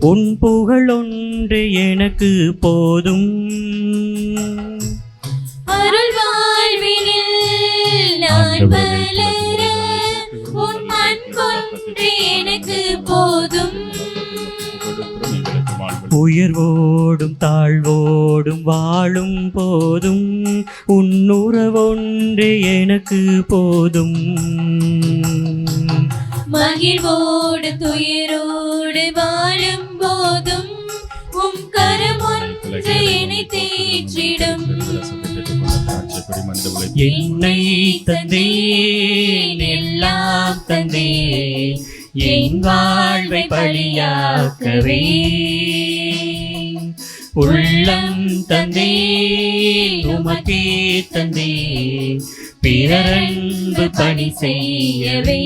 உன் புகழொன்று எனக்கு போதும். அருள் வாழ்வினில் நான் வளர உன் அன்பொன்று எனக்கு போதும். எங்களுக்கு உயர்வோடும் தாழ்வோடும் வாழும் போதும் உன்னுறவொன்றே எனக்கு போதும். மகிழ்வோடு துயரோடு வாழும் போதும் உம் கரம் ஒன்று என்னை தேற்றிடும். என்னை தந்தேன், எல்லாம் தந்தேன், என் வாழ்வை பலியாக்கவே. உள்ளம் தந்தேன், உமக்கே தந்தேன், பிறரன்பு பணி செய்யவே.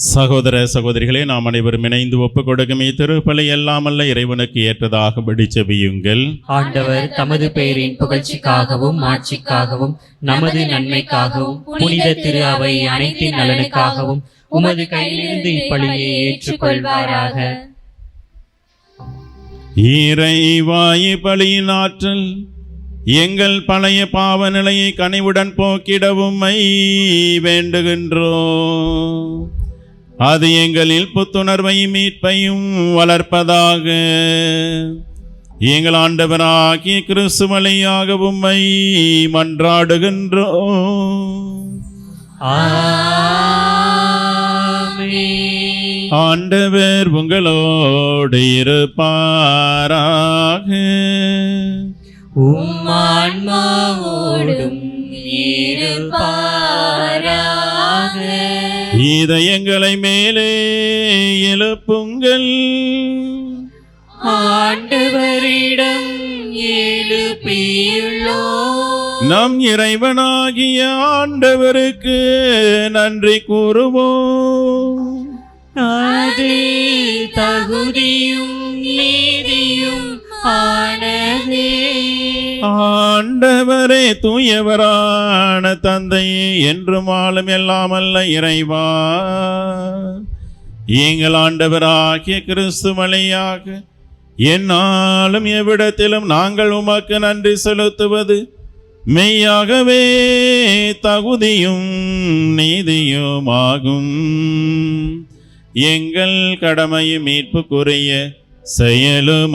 சகோதர சகோதரிகளே, நாம் அனைவரும் இணைந்து ஒப்புக் கொடுக்கும் திருப்பலி எல்லாமல்ல இறைவனுக்கு ஏற்றதாகபடி செபியுங்கள். ஆண்டவர் தமது பெயரின் புகழ்ச்சிக்காகவும் ஆட்சிக்காகவும் நமது நன்மைக்காகவும் புனித திரு அவை அனைத்தின் நலனுக்காகவும் உமது கையிலிருந்து இப்பலியை ஏற்றுக்கொள்வாராக. இறைவாயு பலியின் ஆற்றல் எங்கள் பழைய பாவ நிலையை கனிவுடன் போக்கிடவும் வேண்டுகின்றோம். அது எங்களில் புத்துணர்வையும் மீட்பையும் வளர்ப்பதாக. எங்கள் ஆண்டவராகிய கிறிஸ்து வழியாக உம்மை மன்றாடுகின்றோம். ஆண்டவர் உங்களோடு இருப்பாராக. உம்மான்மாவோடும் இருப்பாராக. இதயங்களை மேலே எழுப்புங்கள். ஆண்டவரிடம் எழுப்பியுள்ளோம். நம் இறைவனாகிய ஆண்டவருக்கு நன்றி கூறுவோம். அது தகுதியும் நீதியும் ஆனதே. ஆண்டவரே, தூயவரான தந்தையே, என்றும் ஆளும் எல்லாமல்ல இறைவா, எங்கள் ஆண்டவராகிய கிறிஸ்து வழியாக எந்நாளும் எவ்விடத்திலும் நாங்கள் உமக்கு நன்றி செலுத்துவது மெய்யாகவே தகுதியும் நீதியுமாகும். எங்கள் கடமையும் மீட்புக்குரிய செயலுமாகும்.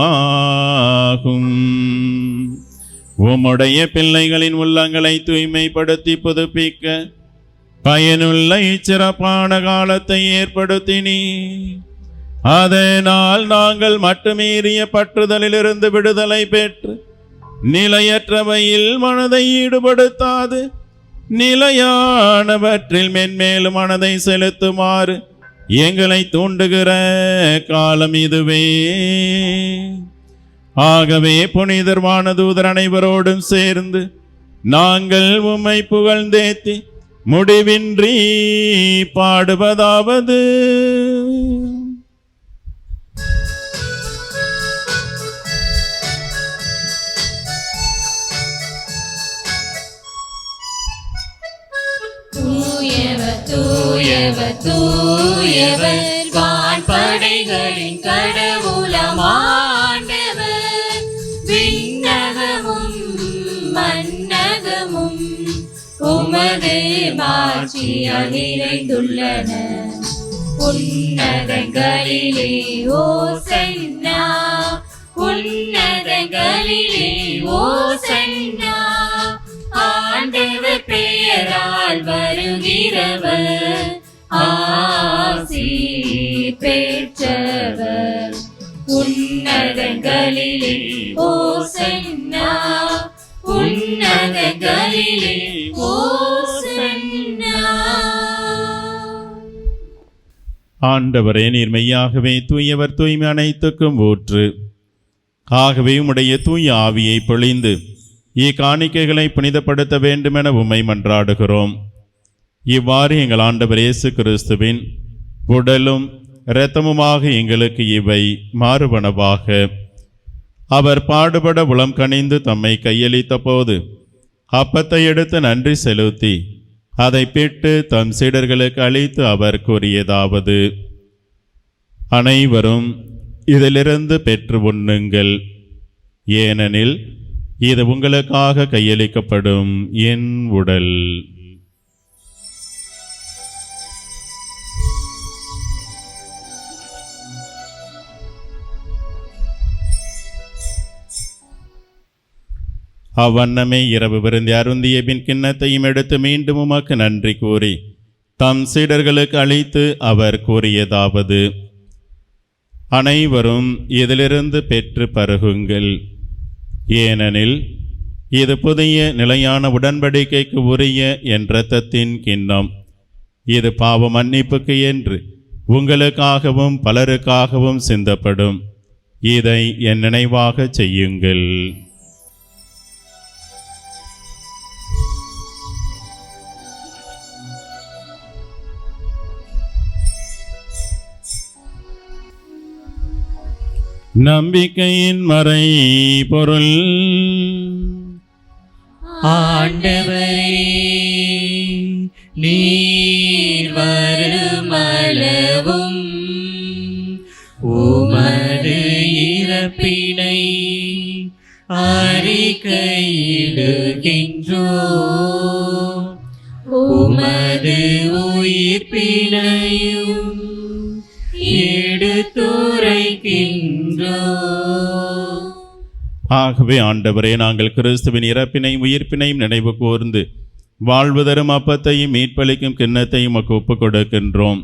உம்முடைய பிள்ளைகளின் உள்ளங்களை தூய்மைப்படுத்தி புதுப்பிக்க பயனுள்ள இச்சிறப்பான காலத்தை ஏற்படுத்தினீ. அதனால் நாங்கள் மட்டுமீறிய பற்றுதலிலிருந்து விடுதலை பெற்று நிலையற்றவையில் மனதை ஈடுபடுத்தாது நிலையானவற்றில் மென்மேலும் மனதை செலுத்துமாறு எங்களை தூண்டுகிற காலம் இதுவே. ஆகவே புனிதர் வானதூதர் அனைவரோடும் சேர்ந்து நாங்கள் உம்மை புகழ்ந்தேத்தி முடிவின்றி பாடுவதாவது: தூயவர் தூயவர் தூயவர் வான்படைகளின் கடவுளமாண்டவர். விண்ணகமும் மன்னகமும் உமது மாட்சியால் நிறைந்துள்ளன. உன்னதங்களிலே ஓசன்னா, உன்னதங்களிலே ஓசன்னா. ஆண்டவர் பெயரால் வருகிறவர் ஆசி பெற்றவர். உன்னதங்களிலே ஓசன்னா, உன்னதங்களிலே ஓசன்னா. ஆண்டவரே, நீர் மெய்யாகவே தூயவர், தூய்மை அனைத்துக்கும் ஊற்று. ஆகவே உம்முடைய தூய ஆவியை பொழிந்து இக்காணிக்கைகளை புனிதப்படுத்த வேண்டுமென உம்மை மன்றாடுகிறோம். இவ்வாறு எங்கள் ஆண்டவர் இயேசு கிறிஸ்துவின் உடலும் இரத்தமுமாக எங்களுக்கு இவை மாறுபனவாக. அவர் பாடுபட உளம் கனிந்து தம்மை கையளித்த போது அப்பத்தை எடுத்து நன்றி செலுத்தி அதை பிட்டு தம் சீடர்களுக்கு அளித்து அவர் கூறியதாவது: அனைவரும் இதிலிருந்து பெற்று உண்ணுங்கள், ஏனெனில் இது உங்களுக்காக கையளிக்கப்படும் என் உடல். அவ்வண்ணமே இரவு விருந்தி அருந்திய பின் கிண்ணத்தையும் எடுத்து மீண்டும் உமக்கு நன்றி கூறி தம் சீடர்களுக்கு அளித்து அவர் கூறியதாவது: அனைவரும் இதிலிருந்து பெற்று பருகுங்கள். ஏனெனில் இது புதிய நிலையான உடன்படிக்கைக்கு உரிய என் இரத்தத்தின் கிண்ணம். இது பாவ மன்னிப்புக்கு என்று உங்களுக்காகவும் பலருக்காகவும் சிந்தப்படும். இதை என் நினைவாக செய்யுங்கள். நம்பிக்கையின் மறை பொருள். ஆண்டவரே, நீர் வருமளவும் உமது இறப்பினை அறிக்கையிடுகின்றோம், உமது உயிர்ப்பினையும் எடுத்துரைக்கின்றோம். ஆகவே ஆண்டவரே, நாங்கள் கிறிஸ்துவின் இறப்பினையும் உயிர்ப்பினையும் நினைவு கூர்ந்து வாழ்வு தரும் அப்பத்தையும் மீட்பளிக்கும் கிண்ணத்தையும் உமக்கு ஒப்புக் கொடுக்கின்றோம்.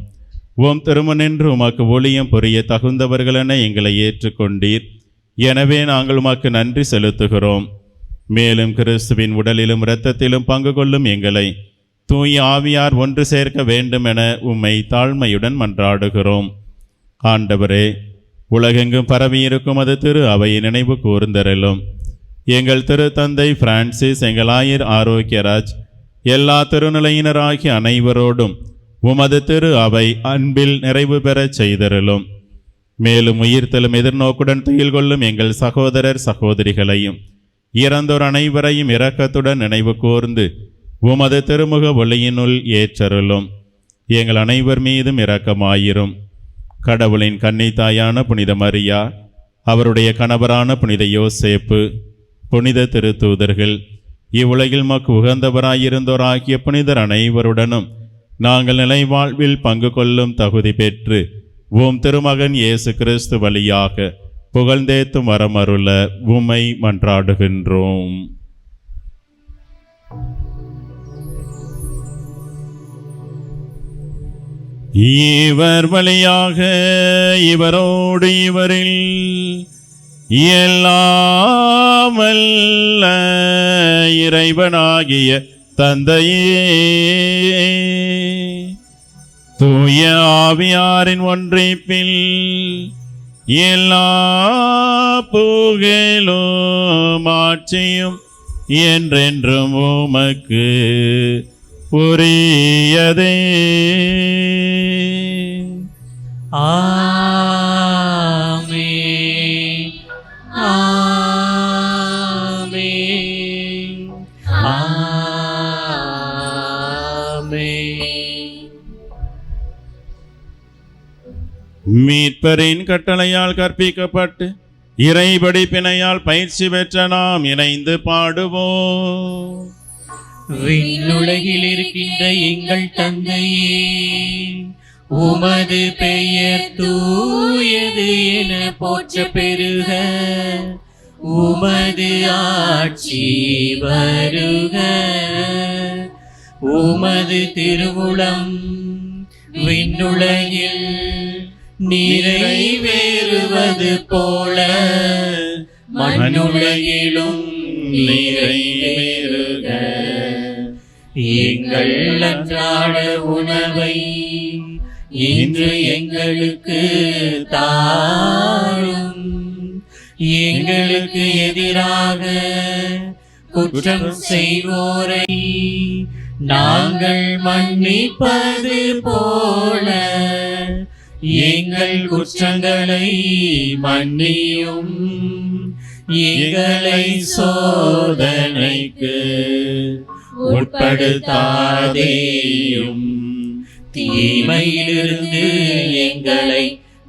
ஓம் திருமணென்று உமக்கு ஊழியம் புரிய தகுந்தவர்களென எங்களை ஏற்றுக்கொண்டீர். எனவே நாங்கள் உமக்கு நன்றி செலுத்துகிறோம். மேலும் கிறிஸ்துவின் உடலிலும் இரத்தத்திலும் பங்கு கொள்ளும் எங்களை தூய ஆவியார் ஒன்று சேர்க்க வேண்டுமென உம்மை தாழ்மையுடன் மன்றாடுகிறோம். ஆண்டவரே, உலகெங்கும் பரவியிருக்கும் அது திரு அவையை நினைவு கூர்ந்தருளும். எங்கள் திருத்தந்தை பிரான்சிஸ், எங்கள் ஆயர் ஆரோக்கியராஜ், எல்லா திருநிலையினராகிய அனைவரோடும் உமது திரு அவை அன்பில் நிறைவு பெறச் செய்தருளும். மேலும் உயிர்த்தலும் எதிர்நோக்குடன் துயில் கொள்ளும் எங்கள் சகோதரர் சகோதரிகளையும் இறந்தோர் அனைவரையும் இரக்கத்துடன் நினைவு கூர்ந்து உமது திருமுக ஒளியினுள் ஏற்றருளும். எங்கள் அனைவர் மீதும் இரக்கமாயிரும். கடவுளின் கன்னித்தாயான புனித மரியா, அவருடைய கணவரான புனித யோசேப்பு, புனித திருத்தூதர்கள், இவ்வுலகில் மக்கு உகந்தவராயிருந்தோராகிய புனிதர் அனைவருடனும் நாங்கள் நிலைவாழ்வில் பங்கு கொள்ளும் தகுதி பெற்று உம் திருமகன் இயேசு கிறிஸ்து வழியாக புகழ்ந்தேத்தும் வரமருள உம்மை மன்றாடுகின்றோம். இவர் வழியாக இவரோடு இவரில் எல்லாம் வல்ல இறைவனாகிய தந்தையே, தூய ஆவியாரின் ஒன்றிப்பில் எல்லா புகழும் ஆட்சியும் என்றென்றும் உமக்கு உரியதே. ஆமென், ஆமென், ஆமென். மீட்பரின் கட்டளையால் கற்பிக்கப்பட்டு இறை படிப்பினையால் பயிற்சி பெற்ற நாம் இணைந்து பாடுவோம். விண்ணுலகில் இருக்கின்ற எங்கள் தந்தையே, உமது பெயர் தூயது என போற்ற பெருக, உமது ஆட்சி வருக, உமது திருவுளம் விண்ணுலகில் நிறைவேறுவது போல மண்ணுலகிலும் நிறைவேறுக. எங்கள் அன்றாட உணவை இன்று எங்களுக்கு தாரும். எங்களுக்கு எதிராக குற்றம் செய்வோரை நாங்கள் மன்னிப்பது போல எங்கள் குற்றங்களை மன்னியும். எங்களை சோதனைக்கு உட்படுத்தாதேயும், தீமையிலிருந்து எங்களை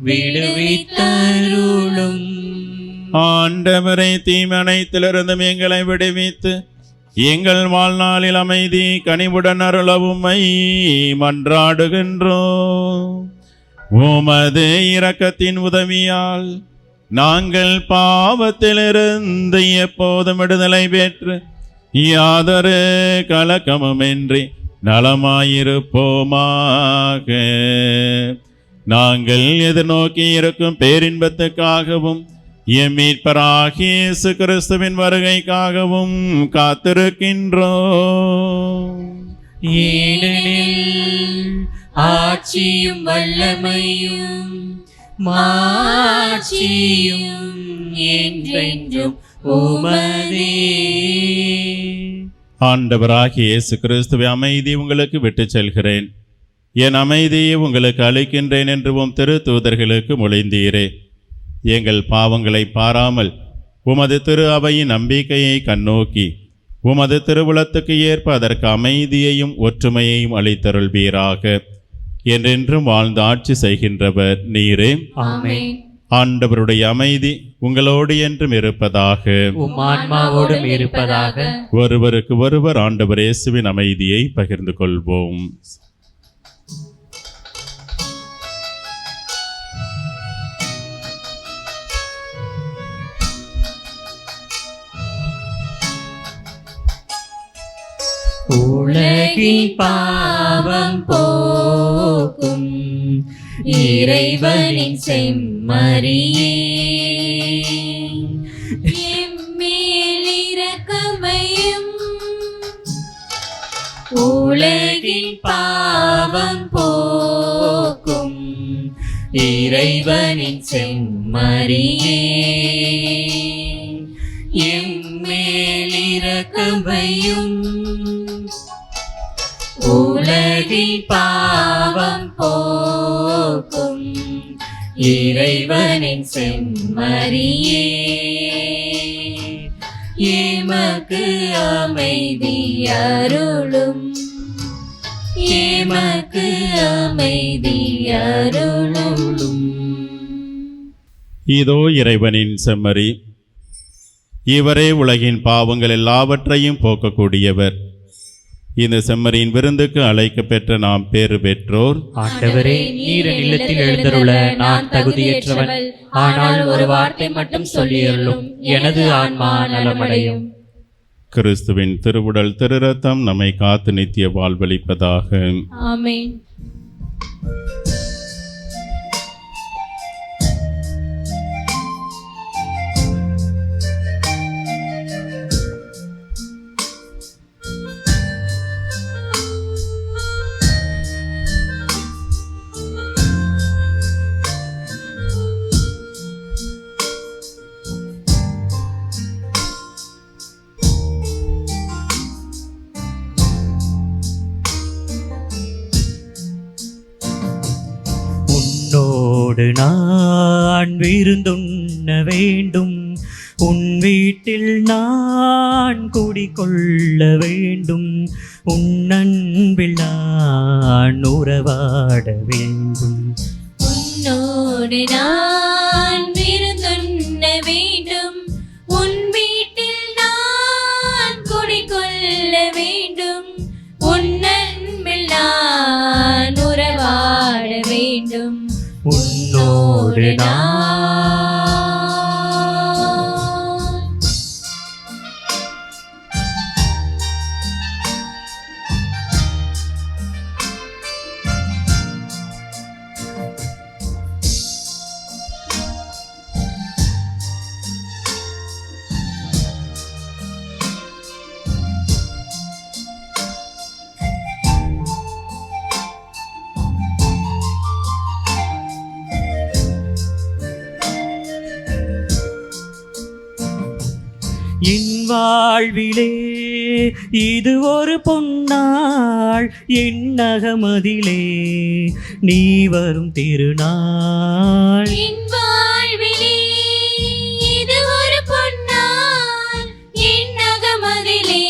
விடுவித்தருளும். ஆண்டவரை தீமனைத்திலிருந்தும் எங்களை விடுவித்து எங்கள் வாழ்நாளில் அமைதி கனிவுடன் அருளவும்மை மன்றாடுகின்றோம். உமது இரக்கத்தின் உதவியால் நாங்கள் பாவத்திலிருந்து எப்போதும் விடுதலை பெற்று யாதொரு கலக்கமுமின்றி நலமாயிருப்போமாக. நாங்கள் எதிர்நோக்கி இருக்கும் பேரின்பத்துக்காகவும் எம் மீட்பராகிய இயேசு கிறிஸ்துவின் வருகைக்காகவும் காத்திருக்கின்றோம். ஏனெனில் ஆட்சியும் வல்லமையும் மாட்சியும் என்றென்றும் உமதே. ஆண்டவராகிய இயேசு கிறிஸ்துவை அமைதி உங்களுக்கு விட்டுச் செல்கிறேன், என் அமைதியை உங்களுக்கு அளிக்கின்றேன் என்று உம் திரு தூதர்களுக்கு மொழிந்தீரே. எங்கள் பாவங்களை பாராமல் உமது திரு அவையின் நம்பிக்கையை கண்ணோக்கி உமது திருவுளத்துக்கு ஏற்ப அதற்கு அமைதியையும் ஒற்றுமையையும் அளித்தருள்வீராக. என்றென்றும் வாழ்ந்து ஆட்சி செய்கின்றவர் நீரே. ஆமென். ஆண்டவருடைய அமைதி உங்களோடு என்றும் இருப்பதாக. உம் ஆன்மாவோடும் இருப்பதாக. ஒருவருக்கு ஒருவர் ஆண்டவர் இயேசுவின் அமைதியை பகிர்ந்து கொள்வோம். உலகின் பாவம் போக்கும் இறைவனின் செம்மறியே, எம்மேல் இரக்கமையும். உலகின் பாவம் போக்கும் இறைவனின் செம்மறியே, எம்மேல் இரக்கமையும். உலகின் பாவம் போக்கும் இறைவனின் செம்மறியே, எமக்கு அமைதி அருளும், எமக்கு அமைதி அருளும். இதோ இறைவனின் செம்மறி, இவரே உலகின் பாவங்கள் எல்லாவற்றையும் போக்கக்கூடியவர். இந்த செம்மறியின் விருந்துக்கு அழைக்க பெற்ற நாம் பேறு பெற்றோர். ஆண்டவரே, நீர் இல்லத்தில் எழுந்தருள நான் தகுதியற்றவன், ஆனால் ஒரு வார்த்தை மட்டும் சொல்லியருளும், எனது ஆன்மா நலமடையும். கிறிஸ்துவின் திருவுடல் திரு ரத்தம் நம்மை காத்து நித்திய வாழ்வளிப்பதாக. ஆமென். உன்னோடு நான் விருந்துண்ண வேண்டும், உன் வீட்டில் நான் குடிகொள்ள வேண்டும், உன் அன்பில் நான் உறவாட வேண்டும். உன்னோடு நான் விருந்துண்ண வேண்டும், உன் வீட்டில் நான் குடிகொள்ள வேண்டும், உன் அன்பில் நான் உறவாட வேண்டும். உன்னோடு நான் என் வாழ்விலே இது ஒரு பொன்னாள், என் அகமதிலே நீ வரும் திருநாள். என் வாழ்விலே இது ஒரு பொன்னாள், என் அகமதிலே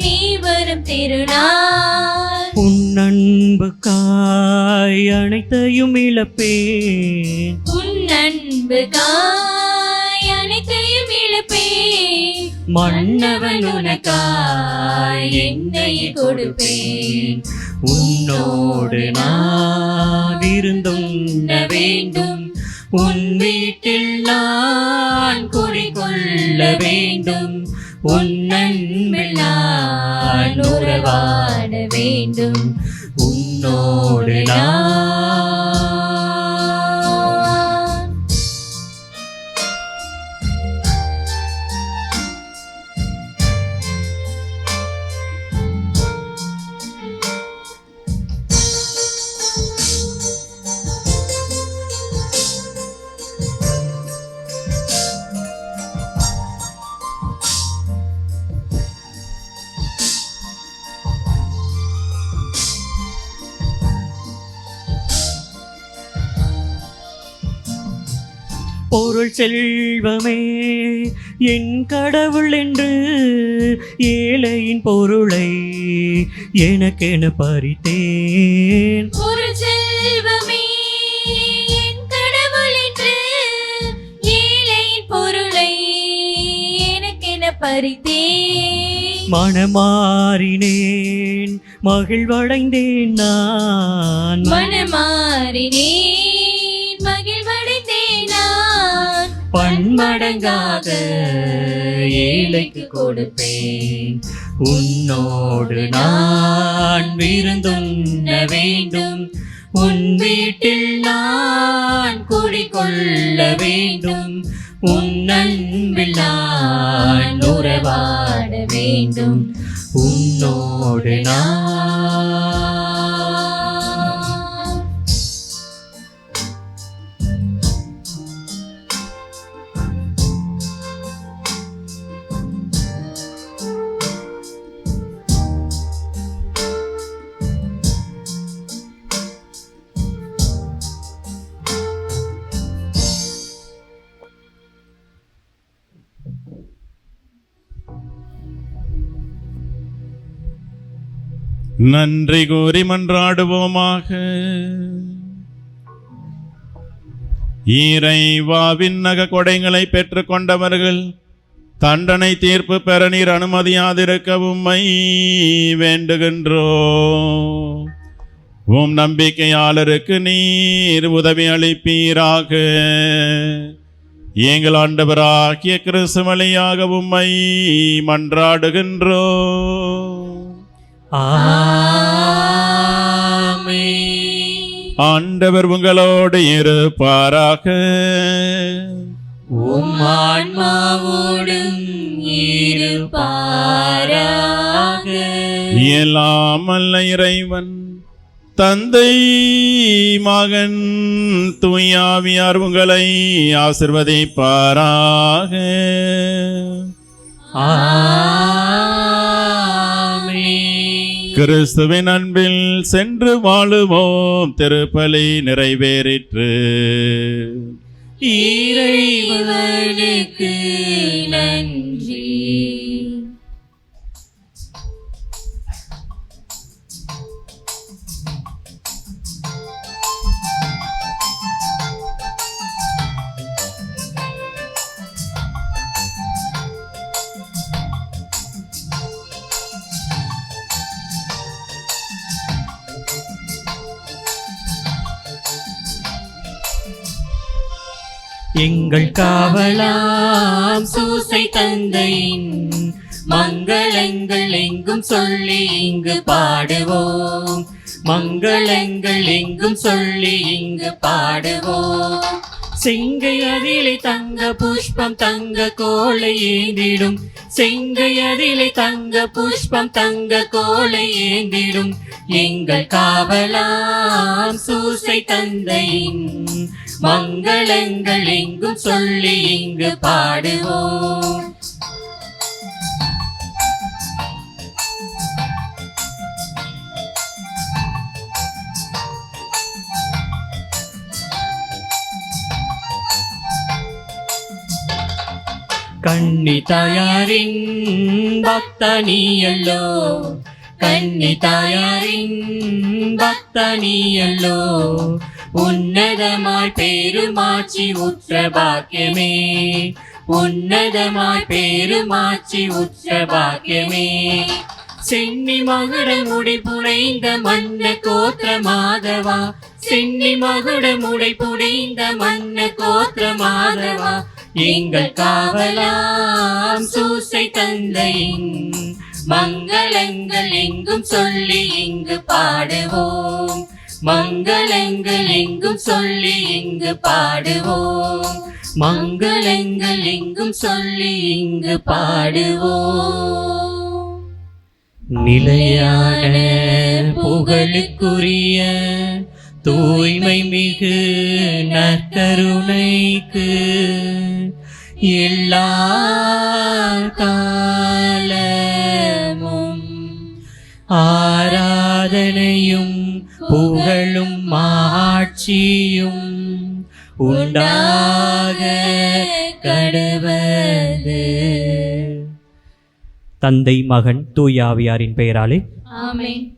நீ வரும் திருநாள். உன் அன்புக்காய் அனைத்தையும் இழப்பேன், உன் அன்புக்காய் அனைத்தையும் இழப்பேன். மன்னவன் உனக்காய் என்னை கொடுப்பேன். உன்னோடு நான் விருந்துண்ண வேண்டும், உன் வீட்டில் நான் குடிகொள்ள வேண்டும். உன் அன்பில் நான் உறவாட வேண்டும். உன்னோடு நான் பொருள் செல்வமே என் கடவுள் என்று ஏழையின் பொருளை எனக்கென பறித்தேன். பொருள் செல்வமே என் கடவுள் என்று ஏழையின் பொருளை எனக்கென பறித்தேன். மனமாறினேன் மகிழ்வடைந்தேன் நான். மனமாறினேன் மகிழ்வடைந்தேன் நான். பன்மடங்காக ஏழைக்கு கொடுப்பேன். உன்னோடு நான் விருந்துண்ண வேண்டும். உன் வீட்டில் நான் குடிகொள்ள வேண்டும். உன் அன்பில் நான் உறவாட வேண்டும். உன்னோடு நான் நன்றி கூறி மன்றாடுவோமாக. இறைவா, விண்ணக கொடைகளை பெற்றுக் கொண்டவர்கள் தண்டனை தீர்ப்பு பெற நீர் அனுமதியாதிருக்க உம்மை வேண்டுகின்றோம். உம் நம்பிக்கையாளருக்கு நீர் உதவி அளிப்பீராக. எங்கள் ஆண்டவராகிய கிறிஸ்து வழியாக உம்மை மன்றாடுகின்றோம். ஆண்டவர் உங்களோடு இருப்பாராக. உம் ஆன்மாவோடும் இருப்பாராக. எல்லாம் வல்ல இறைவன் தந்தை, மகன், தூயாவியார் உங்களை ஆசிர்வதிப்பாராக. கிறிஸ்துவின் அன்பில் சென்று வாழுவோம். திருப்பலி நிறைவேறிற்று. இறைவனுக்கு நன்றி. எங்கள் காவலாம் சூசை தந்தையின் மங்களங்கள் எங்கும் சொல்லி இங்கு பாடுவோம். மங்களங்கள் எங்கும் சொல்லி இங்கு பாடுவோம். செங்கை அதிலே தங்க புஷ்பம் தங்க கோலை ஏந்திடும். செங்கை அதிலே தங்க புஷ்பம் தங்க கோலை ஏந்திடும். எங்கள் காவலாம் சூசை தந்தையின் மங்களங்கள் எங்கும் சொல்லி இங்கு பாடுவோம். கன்னி தாயாரின் பக்தனியல்லோ, கன்னி தாயாரின் பக்தனியல்லோ, உன்னதமாய் பெருமாட்சி உற்ற பாக்கியமே, உன்னதமாய் பெருமாட்சி உற்ற பாக்கியமே. சென்னி மகுட முடி புனைந்த மன்ன கோத்திர மாதவா, சென்னி மகுடம் உடை புடைந்த மன்ன கோத்திர மாதவா எங்கள் காவலாம் சூசை தந்தையின் மங்களங்கள் எங்கும் சொல்லி இங்கு பாடுவோம். மங்களங்கள் எங்கும் சொல்லி இங்கு பாடுவோம். மங்களங்கள் எங்கும் சொல்லி இங்கு பாடுவோம். நிலையான புகழுக்குரிய தூய்மை மிகு நற்கருணைக்கு எல்லா காலமும் ஆராதனையும் புகழும் மாட்சியும் உண்டாக கடவது. தந்தை மகன் தூய ஆவியாரின் பெயராலே ஆமென்.